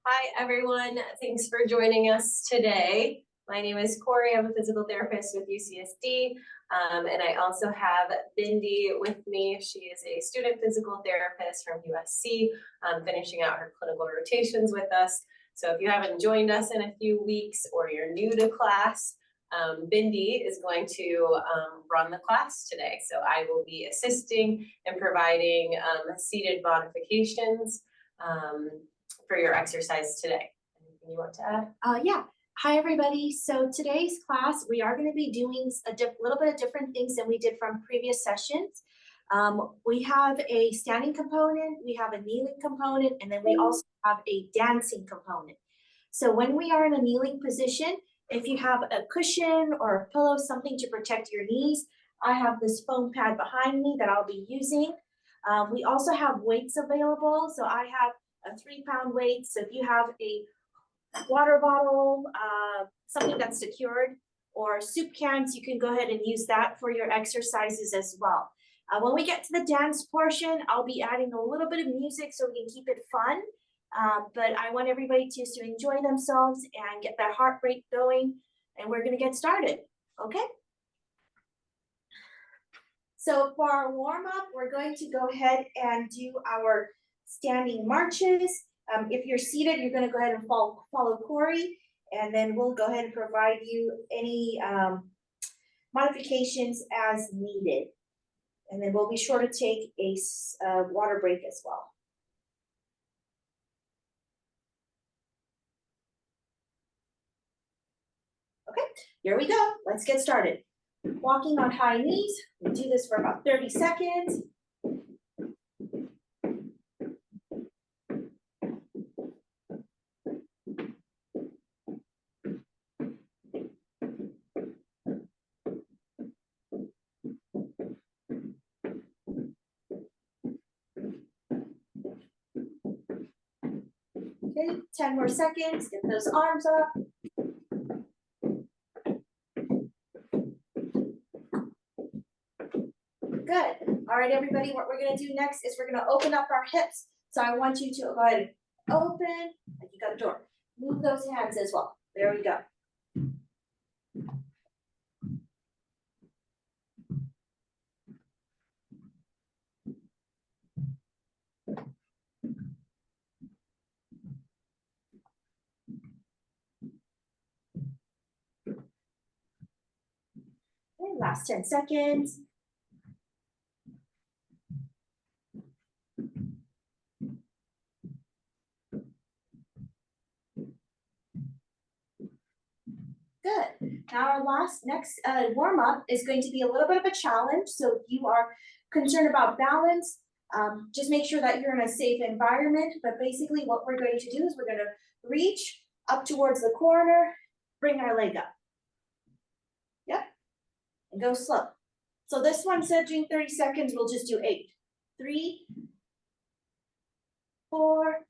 Hi, everyone. Thanks for joining us today. My name is Corey. I'm a physical therapist with UCSD, and I also have Bindi with me. She is a student physical therapist from USC, finishing out her clinical rotations with us. So if you haven't joined us in a few weeks or you're new to class, Bindi is going to run the class today. So I will be assisting and providing seated modifications for your exercise today. Anything you want to add? Yeah. Hi, everybody. So today's class, we are going to be doing a little bit of different things than we did from previous sessions. We have a standing component, we have a kneeling component, and then we also have a dancing component. So when we are in a kneeling position, if you have a cushion or a pillow, something to protect your knees, I have this foam pad behind me that I'll be using. We also have weights available. So I have a 3-pound weight. So if you have a water bottle, something that's secured, or soup cans, you can go ahead and use that for your exercises as well. When we get to the dance portion, I'll be adding a little bit of music so we can keep it fun. But I want everybody just to enjoy themselves and get their heart rate going. And we're going to get started. Okay? So for our warm-up, we're going to go ahead and do our standing marches. If you're seated, you're going to go ahead and follow Corey, and then we'll go ahead and provide you any modifications as needed. And then we'll be sure to take a water break as well. Okay, here we go. Let's get started. Walking on high knees. We do this for about 30 seconds. Okay, 10 more seconds. Get those arms up. Good. All right, everybody, what we're going to do next is we're going to open up our hips. So I want you to go ahead and open, like you got a door. Move those hands as well. There we go. Okay, last 10 seconds. Good. Now our next warm-up is going to be a little bit of a challenge. So if you are concerned about balance, just make sure that you're in a safe environment. But basically what we're going to do is we're going to reach up towards the corner, bring our leg up. Yep. And go slow. So this one said doing 30 seconds, we'll just do 8. 3, 4,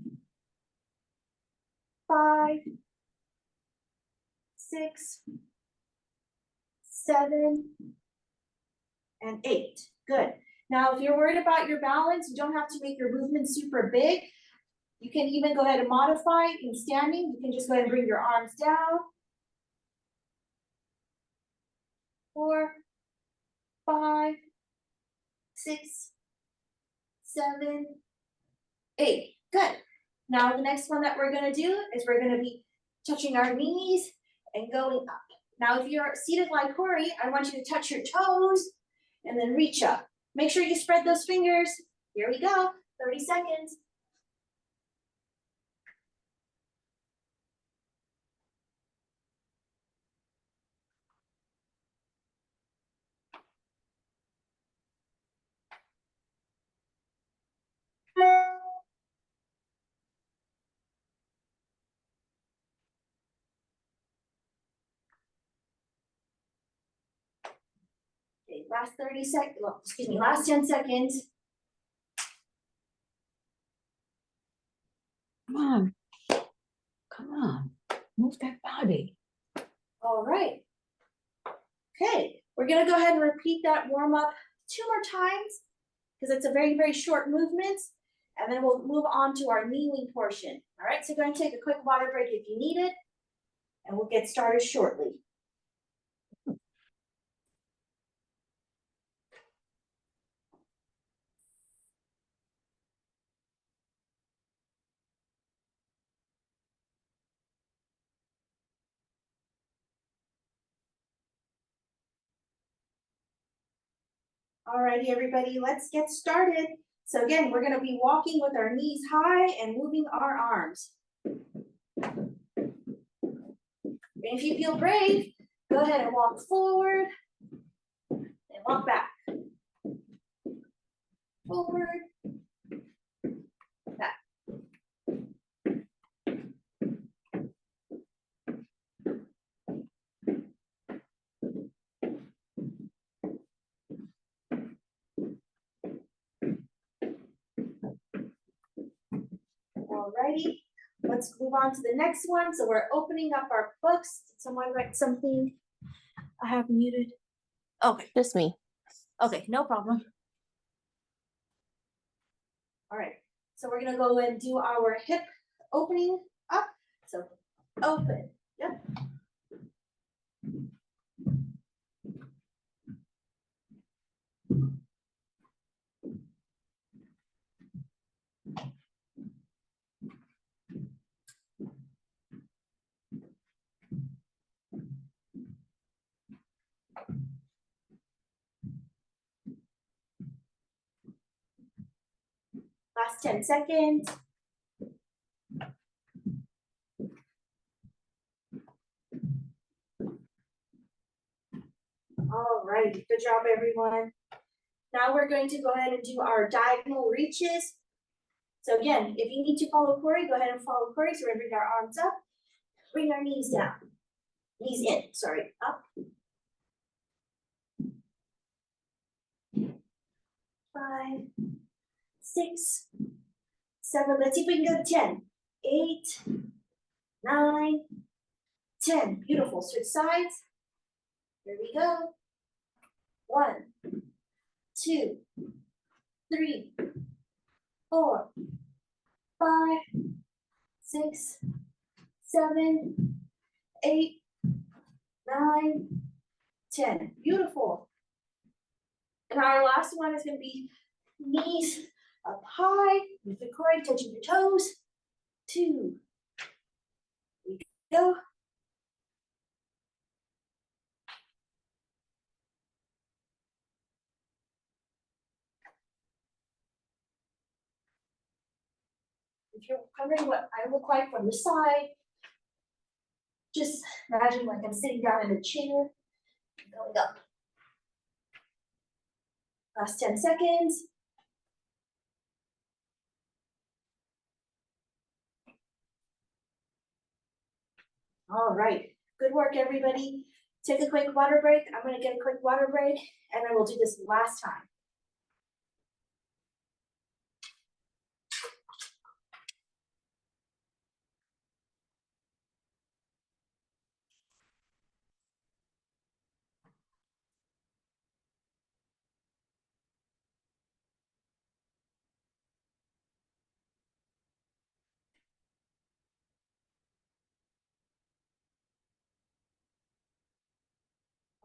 5, 6, 7, and 8. Good. Now, if you're worried about your balance, you don't have to make your movement super big. You can even go ahead and modify in standing. You can just go ahead and bring your arms down. 4, 5, 6, 7, 8. Good. Now, the next one that we're going to do is we're going to be touching our knees and going up. Now, if you're seated like Corey, I want you to touch your toes and then reach up. Make sure you spread those fingers. Here we go. 30 seconds. Okay, last 30 seconds, well, excuse me, last 10 seconds. Come on, move that body. All right. Okay, we're gonna go ahead and repeat that warm up 2 more times because it's a very, very short movement. and then we'll move on to our kneeling portion. All right, so go ahead and take a quick water break if you need it, and we'll get started shortly. Alrighty, everybody, let's get started. So again, we're gonna be walking with our knees high and moving our arms. And if you feel brave, go ahead and walk forward and walk back. Forward, back. Alrighty, let's move on to the next one. So we're opening up our books. Did someone write something? I have muted. Okay, Just me. okay, no problem. All right, so we're gonna go and do our hip opening up. So open, yep. Last 10 seconds. All right, good job, everyone. Now we're going to go ahead and do our diagonal reaches. So again, if you need to follow Corey, go ahead and follow Corey. So we're gonna bring our arms up, bring our knees down. Knees in, sorry, up. 5, 6, 7, let's see if we can go to 10. 8, 9, 10. Beautiful, switch sides. Here we go. 1, 2, 3, 4, 5, 6, 7, 8, 9, 10. Beautiful. And our last one is going to be knees up high, with the core touching your toes. 2. We go. If you're wondering what I look like from the side, just imagine like I'm sitting down in a chair, going up. Last 10 seconds. All right, good work, everybody. Take a quick water break. I'm gonna get a quick water break, and then we'll do this last time.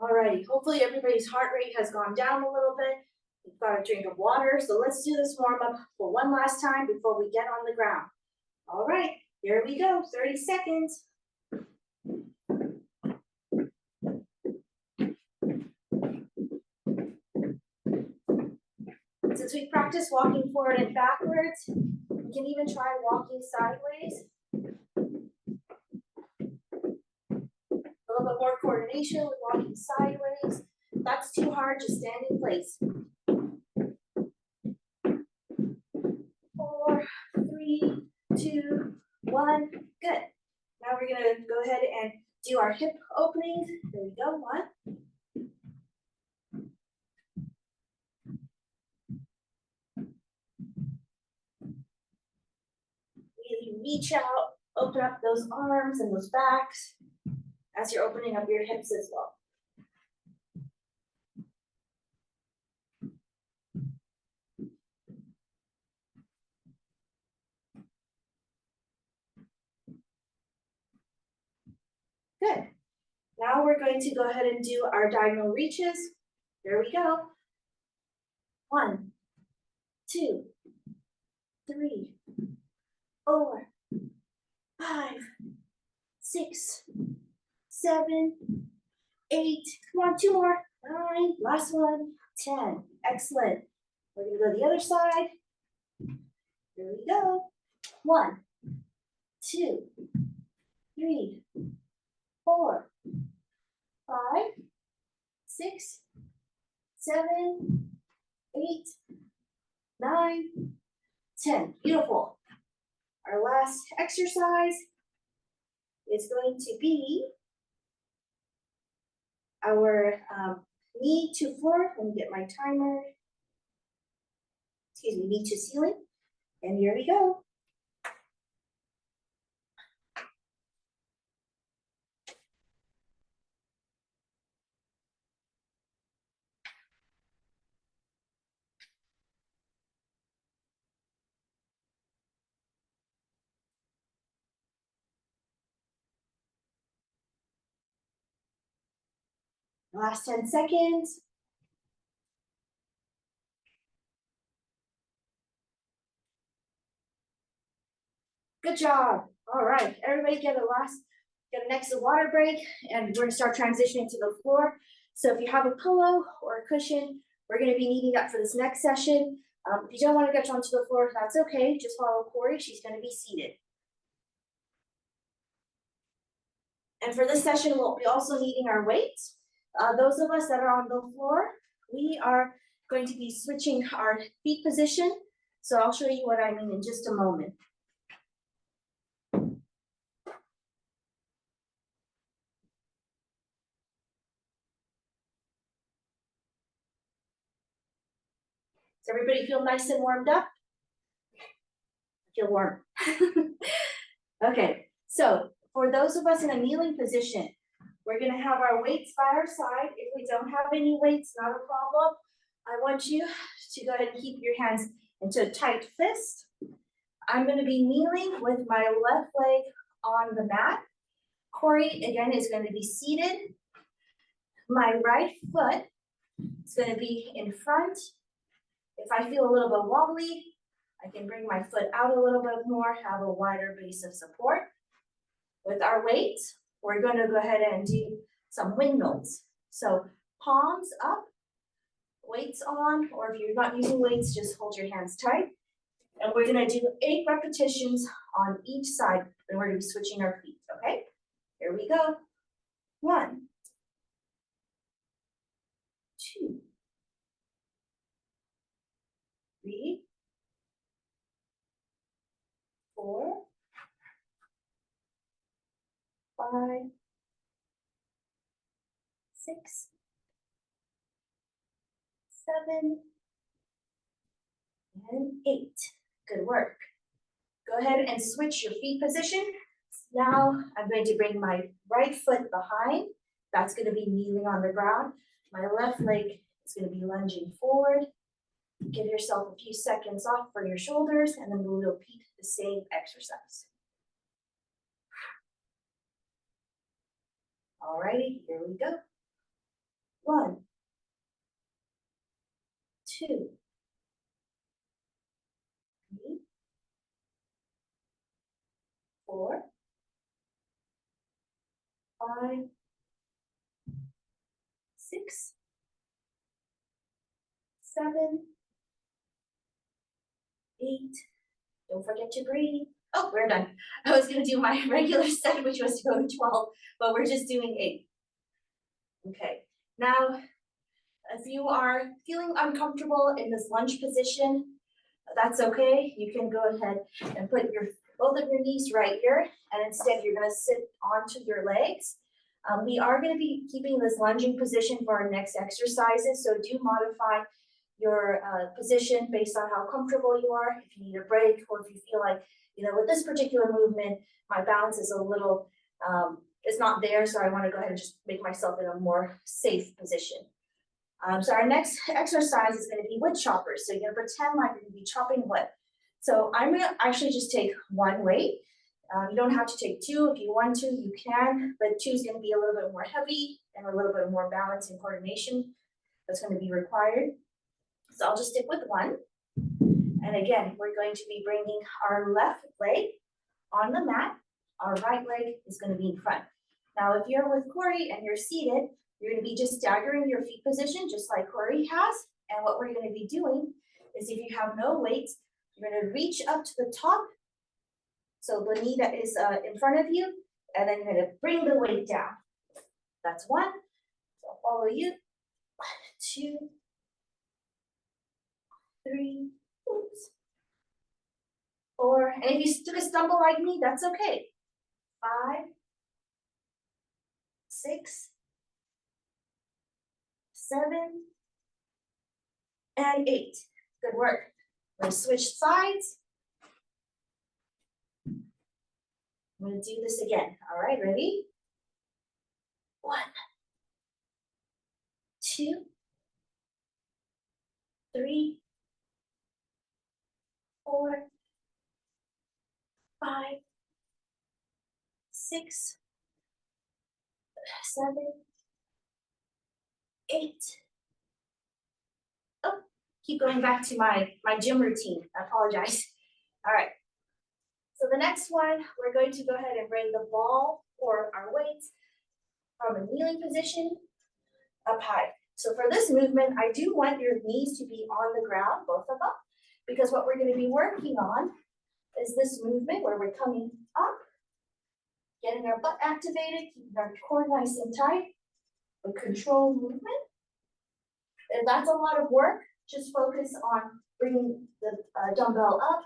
All right, hopefully everybody's heart rate has gone down a little bit. You've got a drink of water, so let's do this warm up for one last time before we get on the ground. All right, here we go, 30 seconds. Since we practice walking forward and backwards, we can even try walking sideways. A little bit more coordination with walking sideways. If that's too hard, just stand in place. 4, 3, 2, 1, good. Now we're gonna go ahead and do our hip openings. There we go, 1. Really reach out, open up those arms and those backs as you're opening up your hips as well. going to go ahead and do our diagonal reaches. There we go. 1, 2, 3, 4, 5, 6, 7, 8. Come on, 2 more. 9. Last one. 10. Excellent. We're gonna go to the other side. Here we go. 1, 2, 3, 4, 5, 6, 7, 8, 9, 10. Beautiful. Our last exercise is going to be our knee to floor. Let me get my timer. Excuse me, knee to ceiling. And here we go. Last 10 seconds. Good job. All right, everybody get an extra water break, and we're gonna start transitioning to the floor. So if you have a pillow or a cushion, we're gonna be needing that for this next session. If you don't wanna get onto the floor, that's okay. Just follow Corey, she's gonna be seated. And for this session, we'll be also needing our weights. Those of us that are on the floor, we are going to be switching our feet position. So I'll show you what I mean in just a moment. Does everybody feel nice and warmed up? I feel warm. Okay, so for those of us in a kneeling position, we're gonna have our weights by our side. If we don't have any weights, not a problem. I want you to go ahead and keep your hands into a tight fist. I'm gonna be kneeling with my left leg on the mat. Corey, again, is gonna be seated. My right foot is gonna be in front. If I feel a little bit wobbly, I can bring my foot out a little bit more, have a wider base of support. With our weights, we're gonna go ahead and do some windmills. So palms up, weights on, or if you're not using weights, just hold your hands tight. And we're gonna do 8 repetitions on each side, and we're gonna be switching our feet, okay? Here we go. 1, 2, 3, 4, 5, 6, 7, and 8. Good work. Go ahead and switch your feet position. Now I'm going to bring my right foot behind. That's going to be kneeling on the ground. My left leg is going to be lunging forward. Give yourself a few seconds off for your shoulders, and then we'll repeat the same exercise. Alrighty, here we go. 1, 2, 3, 4, 5, 6, 7, 8. Don't forget to breathe. Oh, we're done. I was gonna do my regular set, which was to go to 12, but we're just doing 8. Okay, now, if you are feeling uncomfortable in this lunge position, that's okay. You can go ahead and put both of your knees right here, and instead you're gonna sit onto your legs. We are gonna be keeping this lunging position for our next exercises, so do modify your position based on how comfortable you are. If you need a break, or if you feel like, with this particular movement, my balance is a little, it's not there, so I wanna go ahead and just make myself in a more safe position. So our next exercise is gonna be wood choppers. So you're gonna pretend like you're gonna be chopping wood. So I'm gonna actually just take one weight, You don't have to take 2. If you want to, you can, but 2 is gonna be a little bit more heavy and a little bit more balance and coordination that's gonna be required. So I'll just stick with 1. And again, we're going to be bringing our left leg on the mat. Our right leg is gonna be in front. Now, if you're with Corey and you're seated, you're gonna be just staggering your feet position, just like Corey has. And what we're gonna be doing is, if you have no weights, you're gonna reach up to the top. So the knee that is in front of you, and then you're gonna bring the weight down. That's 1. So I'll follow you. 2, 3, oops. 4, and if you took a stumble like me, that's okay. 5, 6, 7, and 8. Good work. We're gonna switch sides. I'm gonna do this again. All right, ready? 1, 2, 3, 4, 5, 6, 7, 8. Oh, keep going back to my gym routine. I apologize. All right. So the next one, we're going to go ahead and bring the ball or our weights from a kneeling position up high. So for this movement, I do want your knees to be on the ground, both of them, because what we're going to be working on is this movement where we're coming up, getting our butt activated, keeping our core nice and tight, a controlled movement. If that's a lot of work, just focus on bringing the dumbbell up.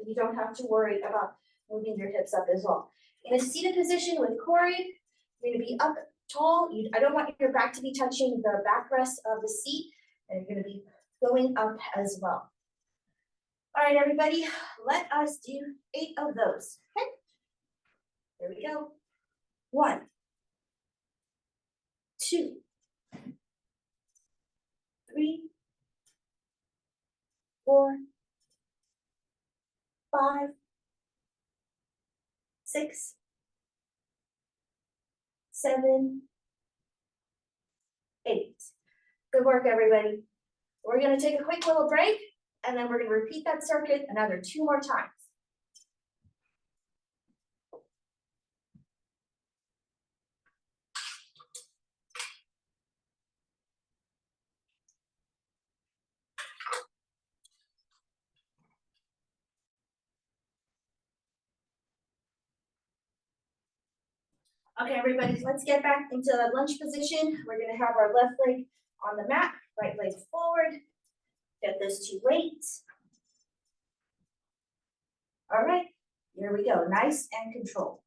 You don't have to worry about moving your hips up as well. In a seated position with Corey, you're going to be up tall. I don't want your back to be touching the backrest of the seat, and you're going to be going up as well. All right, everybody, let us do 8 of those. Okay, there we go. 1, 2, 3, 4, 5, 6, 7, 8. Good work, everybody. We're gonna take a quick little break, and then we're gonna repeat that circuit another 2 more times. Okay, everybody, let's get back into the lunge position. We're gonna have our left leg on the mat, right leg forward. Get those 2 weights. All right, here we go, nice and controlled.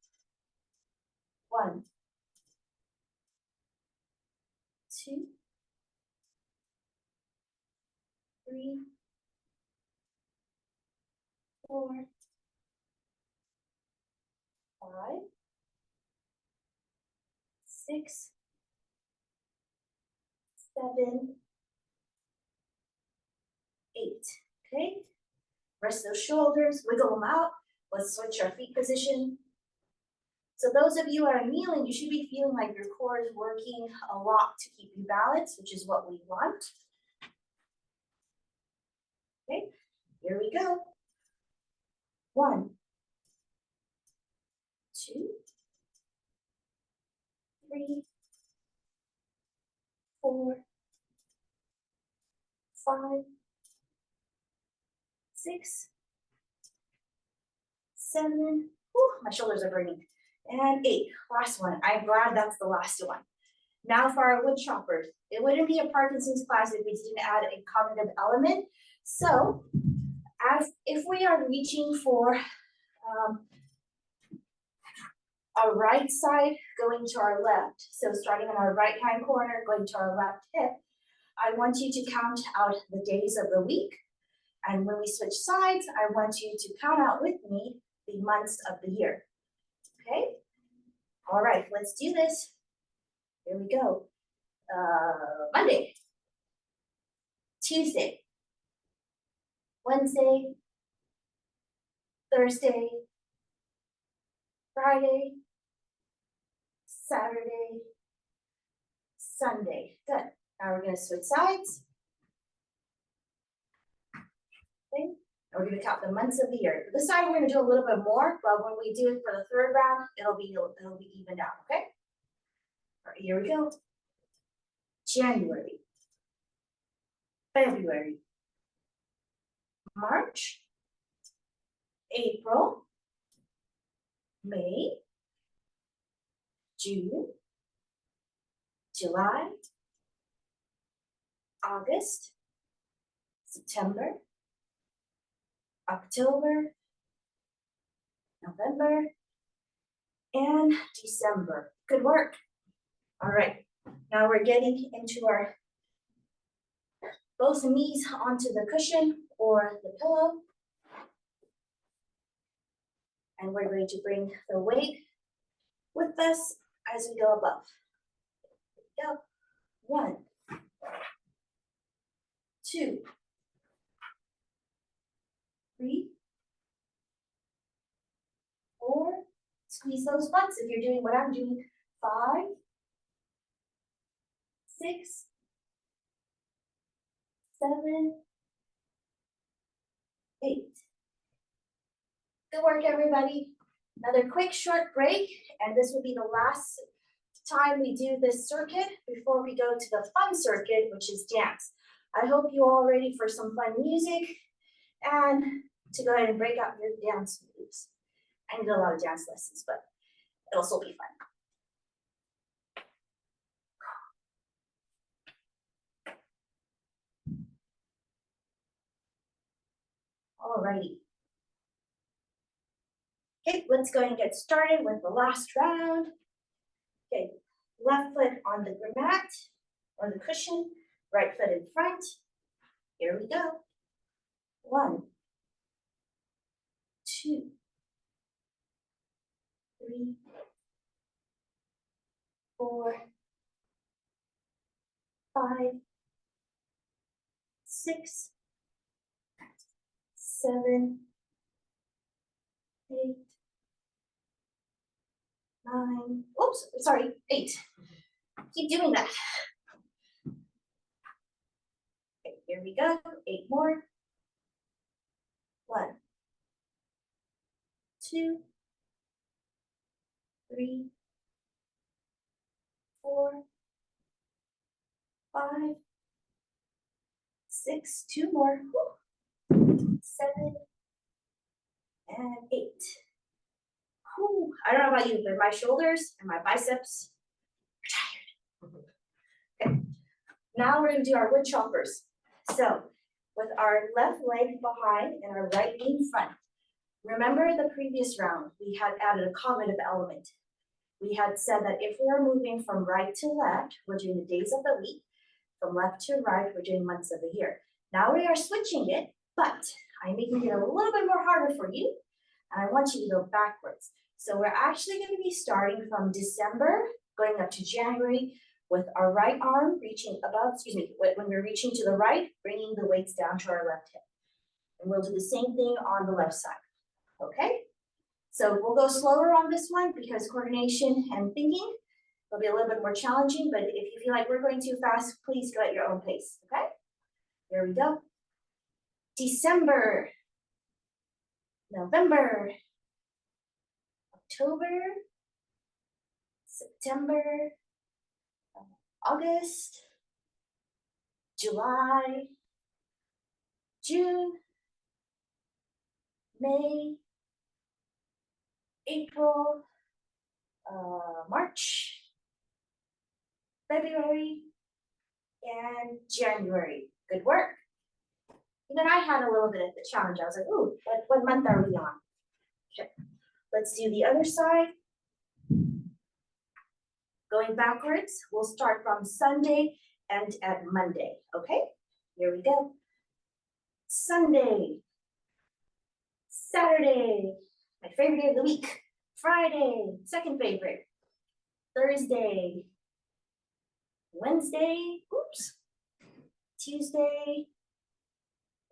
1, 2, 3, 4, 5, 6, 7, 8. Okay, rest those shoulders, wiggle them out. Let's switch our feet position. So those of you who are kneeling, you should be feeling like your core is working a lot to keep you balanced, which is what we want. Okay, here we go. 1, 2, 3, 4, 5, 6, 7. Whew, my shoulders are burning. And 8. Last one. I'm glad that's the last one. Now for our wood choppers. It wouldn't be a Parkinson's class if we didn't add a cognitive element. So, as if we are reaching for our right side going to our left, so starting on our right hand corner going to our left hip, I want you to count out the days of the week. And when we switch sides, I want you to count out with me the months of the year. Okay? All right, let's do this. Here we go. Monday, Tuesday, Wednesday, Thursday, Friday, Saturday, Sunday. Good. Now we're gonna switch sides. Okay. And we're gonna count the months of the year. For this side, we're gonna do a little bit more, but when we do it for the third round, it'll be evened out, okay? All right, here we go. January, February, March, April, May, June, July, August, September, October, November, and December. Good work. All right, now we're getting into our both knees onto the cushion or the pillow. And we're going to bring the weight with us as we go above. Go. 1, 2, 3, 4. Squeeze those butts if you're doing what I'm doing. 5, 6, 7, 8. Good work, everybody. Another quick short break, and this will be the last time we do this circuit before we go to the fun circuit, which is dance. I hope you all ready for some fun music and to go ahead and break out your dance moves. I need a lot of dance lessons, but it'll still be fun. Alrighty. Okay, let's go ahead and get started with the last round. Okay, left foot on the mat or the cushion, right foot in front. Here we go. 1, 2, 3, 4, 5, 6, 7, 8, 9. Oops, sorry, 8. Keep doing that. Okay, here we go. 8 more. 1, 2, 3, 4, 5, 6. 2 more. 7 and 8. Whew. I don't know about you, but my shoulders and my biceps are tired. Okay. Now we're going to do our wood choppers. So with our left leg behind and our right knee in front. Remember the previous round, we had added a cognitive element. We had said that if we are moving from right to left, we're doing the days of the week. From left to right, we're doing months of the year. Now we are switching it, but I'm making it a little bit more harder for you. And I want you to go backwards. So we're actually going to be starting from December, going up to January, with our right arm reaching above, when we're reaching to the right, bringing the weights down to our left hip. And we'll do the same thing on the left side, okay? So we'll go slower on this one because coordination and thinking will be a little bit more challenging, but if you feel like we're going too fast, please go at your own pace, okay? Here we go. December, November, October, September, August, July, June, May, April, March, February, and January. Good work. Even I had a little bit of the challenge. I was like, ooh, what month are we on? Okay, let's do the other side. Going backwards, we'll start from Sunday and at Monday, okay? Here we go. Sunday, Saturday, my favorite day of the week. Friday, second favorite. Thursday, Wednesday, oops, Tuesday,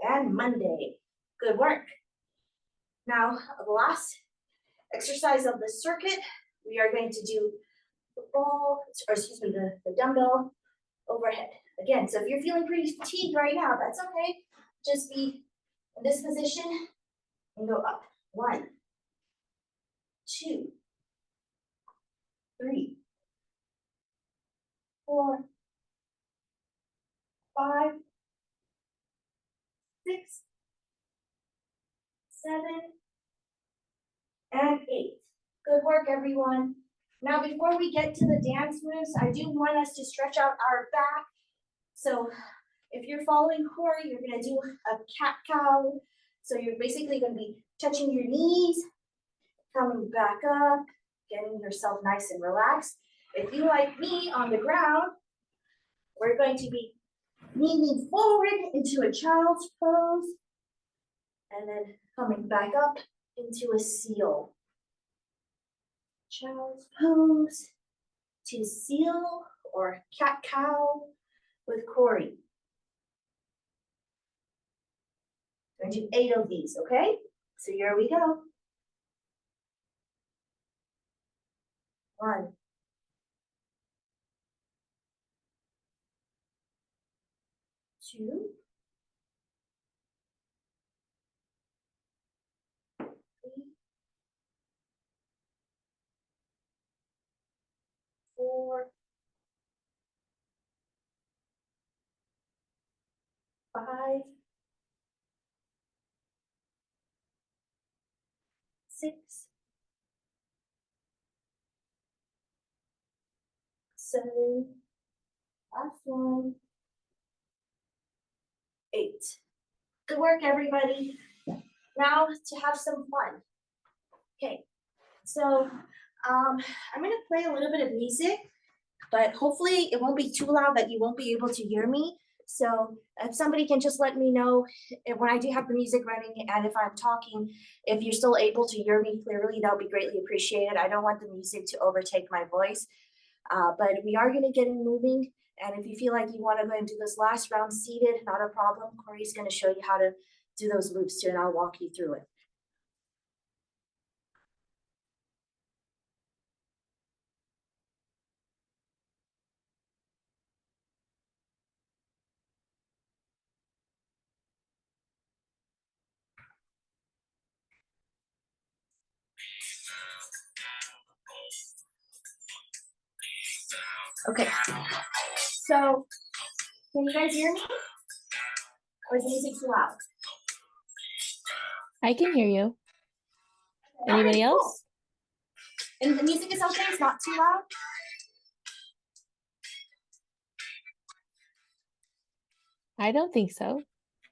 and Monday. Good work. Now, the last exercise of the circuit. We are going to do the ball, or excuse me, the dumbbell overhead. Again, so if you're feeling pretty fatigued right now, that's okay. Just be in this position and go up. 1, 2, 3, 4, 5, 6, 7, and 8. Good work, everyone. Now, before we get to the dance moves, I do want us to stretch out our back. So if you're following Corey, you're gonna do a cat-cow. So you're basically gonna be touching your knees, coming back up, getting yourself nice and relaxed. If you like me on the ground, we're going to be leaning forward into a child's pose, and then coming back up into a seal. Child's pose to seal or cat-cow with Corey. We're gonna do 8 of these, okay? So here we go. 1, 2, 3, 4, 5, 6, 7, last one, 8. Good work, everybody. Now to have some fun. Okay, so I'm gonna play a little bit of music, but hopefully it won't be too loud that you won't be able to hear me. So if somebody can just let me know when I do have the music running and if I'm talking, if you're still able to hear me clearly, that would be greatly appreciated. I don't want the music to overtake my voice, but we are gonna get it moving. And if you feel like you wanna go and do this last round seated, not a problem. Corey's gonna show you how to do those moves too, and I'll walk you through it. Okay, so can you guys hear me? Or is the music too loud? I can hear you. All Anybody right, cool. else? And the music is okay, it's not too loud? I don't think so.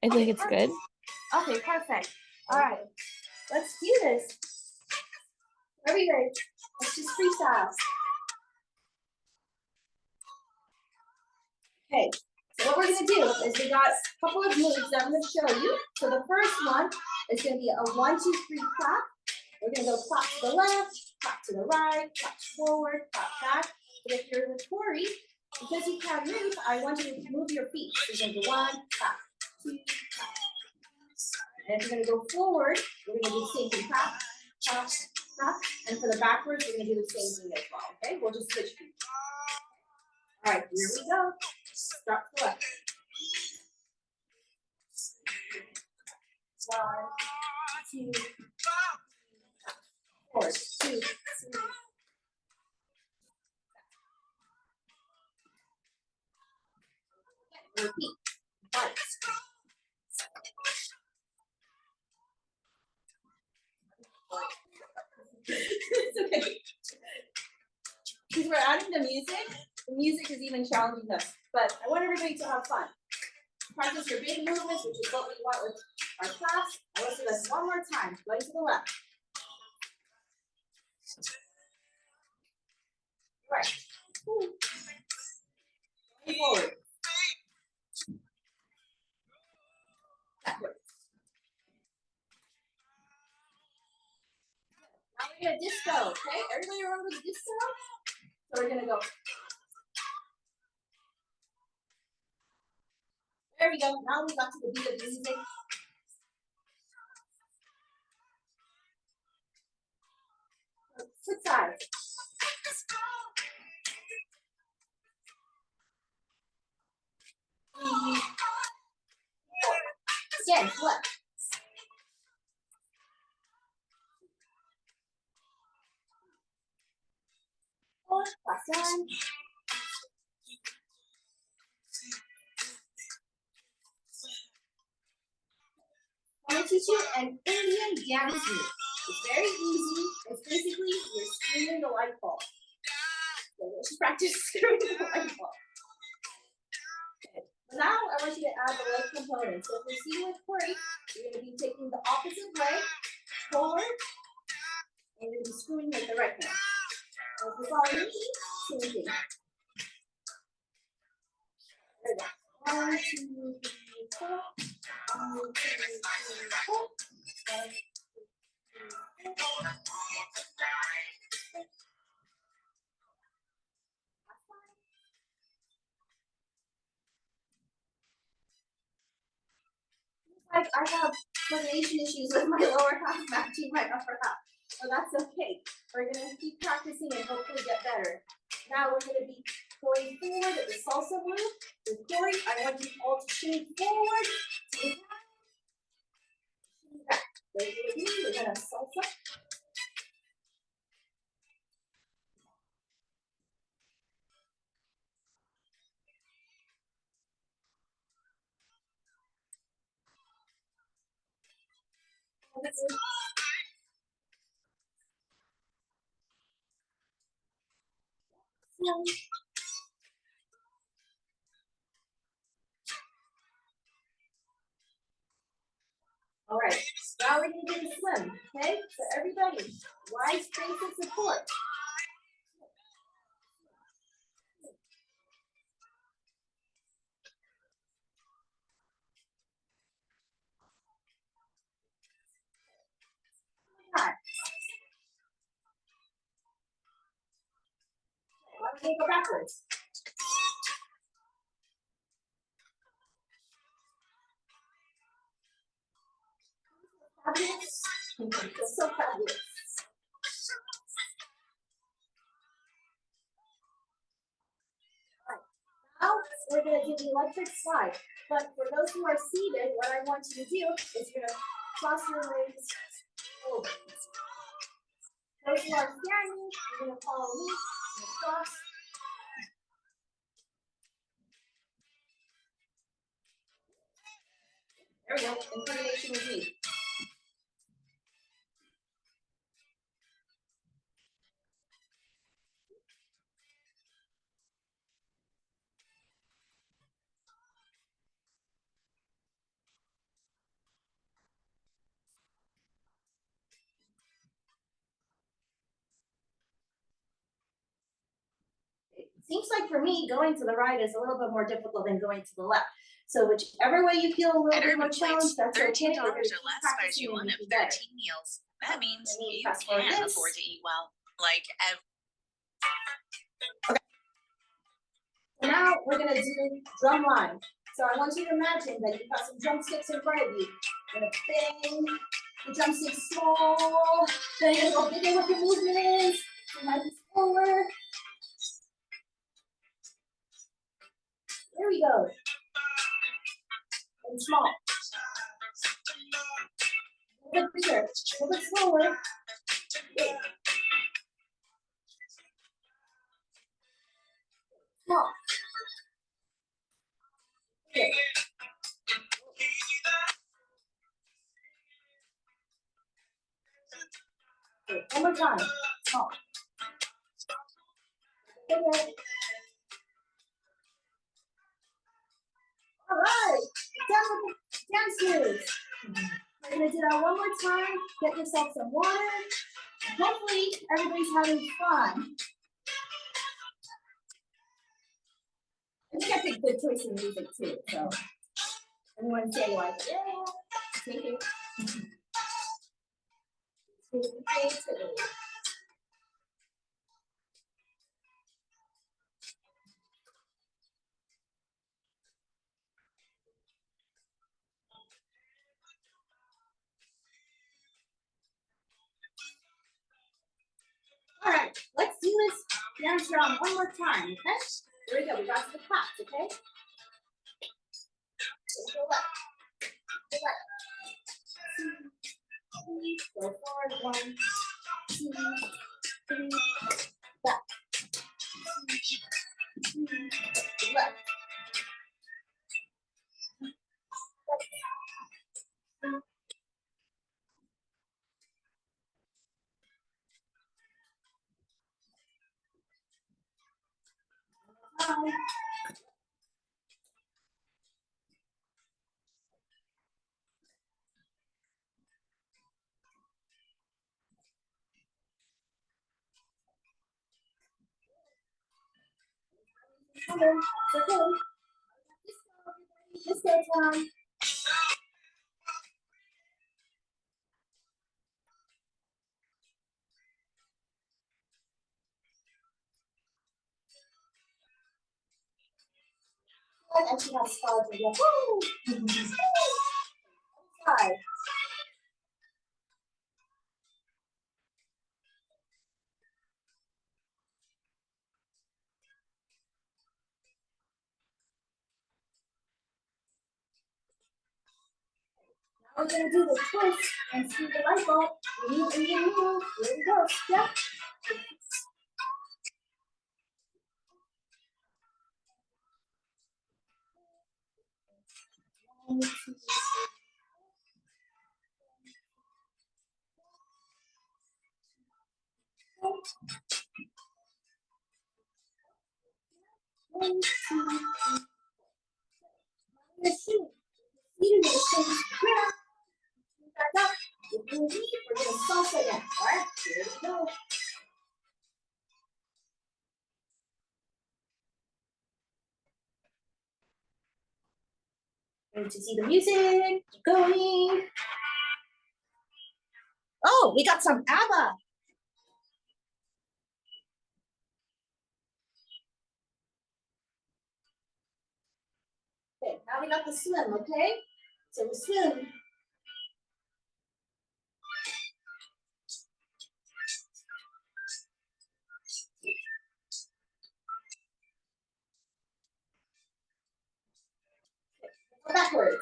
I think it's good. Okay, perfect. All right, let's do this. Are we ready? Let's just freestyle. Okay, so what we're gonna do is we got a couple of moves that I'm gonna show you. So the first one is gonna be a 1, 2, 3 clap. We're gonna go clap to the left, clap to the right, clap forward, clap back. But if you're with Corey, because you can't move, I want you to move your feet. So you're gonna go 1, clap, 2, clap. And if you're gonna go forward, we're gonna do the same thing, clap, clap, clap. And for the backwards, we're gonna do the same thing as well, okay? We'll just switch feet. All right, here we go. Start to the left. 1, 2, 4, 2, 3. Repeat. 1. It's okay. Because we're adding the music is even challenging us. But I want everybody to have fun. Practice your big movements, which is what we want with our class. I want to do this one more time. Going to the left. Right. Going forward. Backward. Now we're gonna disco, okay? Everybody remember the disco? So we're gonna go. There we go. Now we got to the beat of the music. Switch sides. Again, flip. Last time. I'm gonna teach you an Indian dance move. It's very easy. It's basically you're screwing the light bulb. So let's practice screwing the light bulb. Okay. Now I want you to add the leg component. So if you're seated with Corey, you're gonna be taking the opposite leg forward, and you're gonna be screwing with the right hand. And if you follow me, same thing. There we go. 1, 2, 3, 4. 1, 2, 3, 4. 1, 2, 3, 4. Like I have coordination issues with my lower half matching my upper half. So that's okay. We're gonna keep practicing and hopefully get better. Now we're gonna be going forward at the salsa move. With Corey, I want you all to shake forward to the back. Ready with me? We're gonna salsa. All right, now we're gonna do the swim, okay? So everybody, wide space of support. Right. Let's go backwards. Fabulous. It's so fabulous. Now we're going to do the electric slide. But for those who are seated, what I want you to do is you're going to cross your legs over. Those who are standing, you're going to follow me. You're going to cross. There we go. In coordination with me. Seems like for me, going to the right is a little bit more difficult than going to the left. So whichever way you feel a little bit more challenged, that's okay. $13 or less buys you one of 13 meals. That means you can afford to eat well. Like okay. So now we're gonna do drum line. So I want you to imagine that you've got some drumsticks in front of you. You're gonna bang the drumsticks small. Then you're gonna go bigger with your movements. You might be slower. There we go. And small. A little bit bigger, a little bit slower. Big. Small. Big. Okay, one more time. Small. Okay. All right, done with the dance moves. We're gonna do that one more time. Get yourself some water. And hopefully, everybody's having fun. I think I picked good choice in music too. So, everyone say like, yeah, take it. Creativity. let's do this dance round one more time, okay? Here we go, we got to the claps, okay? Go left, go left. 2, 3, go forward, 1, 2, 3, back. 2, 3, left. It's okay. Disco time. And she has stars again. Woo! Side. Now we're gonna do the twist and see the light bulb. Move. Here we go. Step. 1, 2, 3. One, 2, 3. We're gonna shoot. Feet are gonna shake ground. Back up. If you leave, we're gonna salsa again. Alright, here we go. Ready to see the music? Keep going. Oh, we got some ABBA. Okay, now we got the swim, okay? So we swim. Go backwards.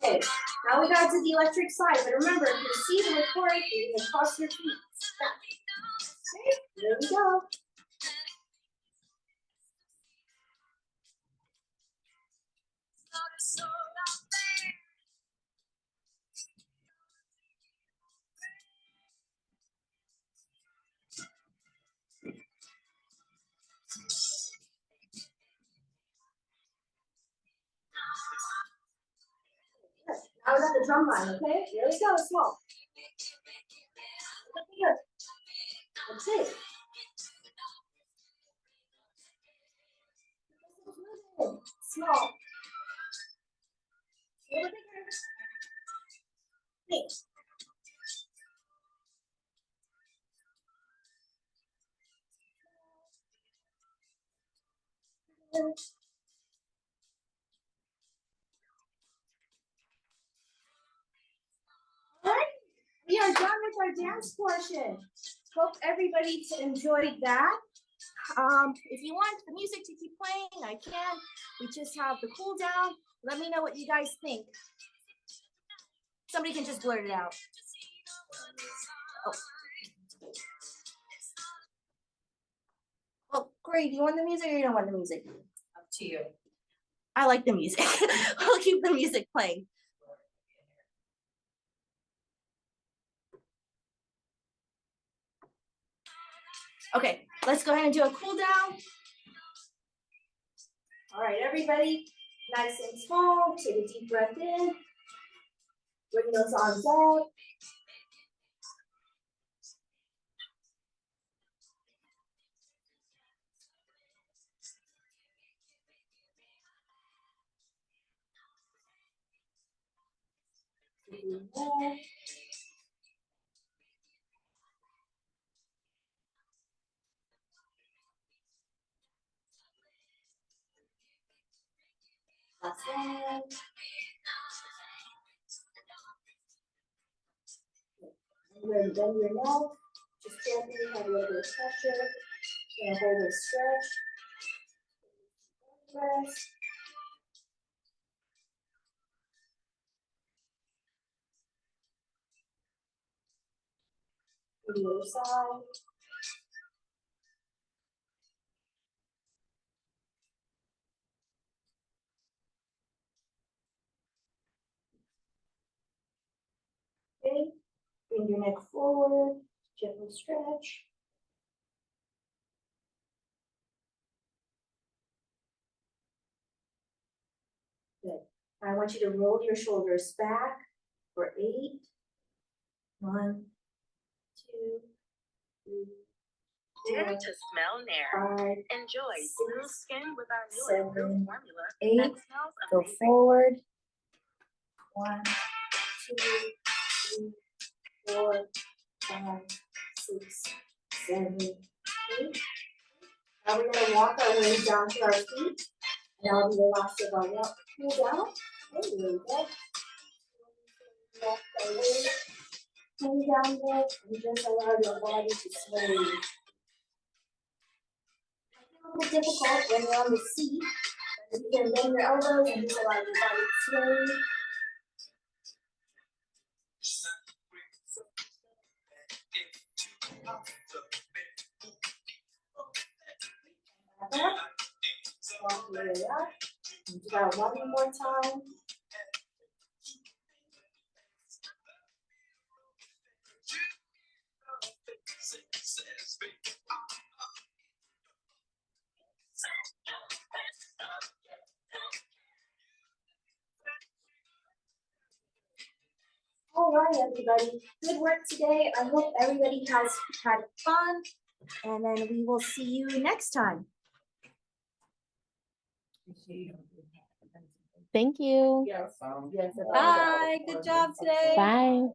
Okay, now we got to the electric slide, but remember, if you see the recording, you're gonna cross your feet. Stop. Okay, there we go. Now we got the drum line, okay? Here we go, small. Look here. That's it. Small. A little bigger. Big. Alright, we are done with our dance portion. Hope everybody enjoyed that. If you want the music to keep playing, I can. We just have the cool down. Let me know what you guys think. Somebody can just blurt it out. Oh. Well, Corey, do you want the music or you don't want the music? Up to you. I like the music. I'll keep the music playing. Okay, let's go ahead and do a cool down. All right, everybody, nice and small. Take a deep breath in. Bring those arms out. down. And then bend your neck, just gently have a little bit of pressure. Gonna hold and stretch. Rest. To the other side. Okay, bring your neck forward, gently stretch. Good. I want you to roll your shoulders back for 8. 1, 2, 3, Dare 4, to smell Nair. 5, Enjoy 6, smooth skin with our new 7, improved formula 8. that smells Go amazing. forward. 1, 2, 3, 4, 5, 6, 7, 8. Now we're gonna walk our way down to our feet. And that'll be the last of our walk. Cool down. Okay, there we go. Walk our way. Cool down there and just allow your body to sway. A little difficult when you're on the seat. But you can bend your elbows and just allow your body to sway. Back up. Walk your way up. Do that one more time. All right, everybody. Good work today. I hope everybody has had fun. And then we will see you next time. Thank you. Yes. Yes. Bye, good job today. Bye.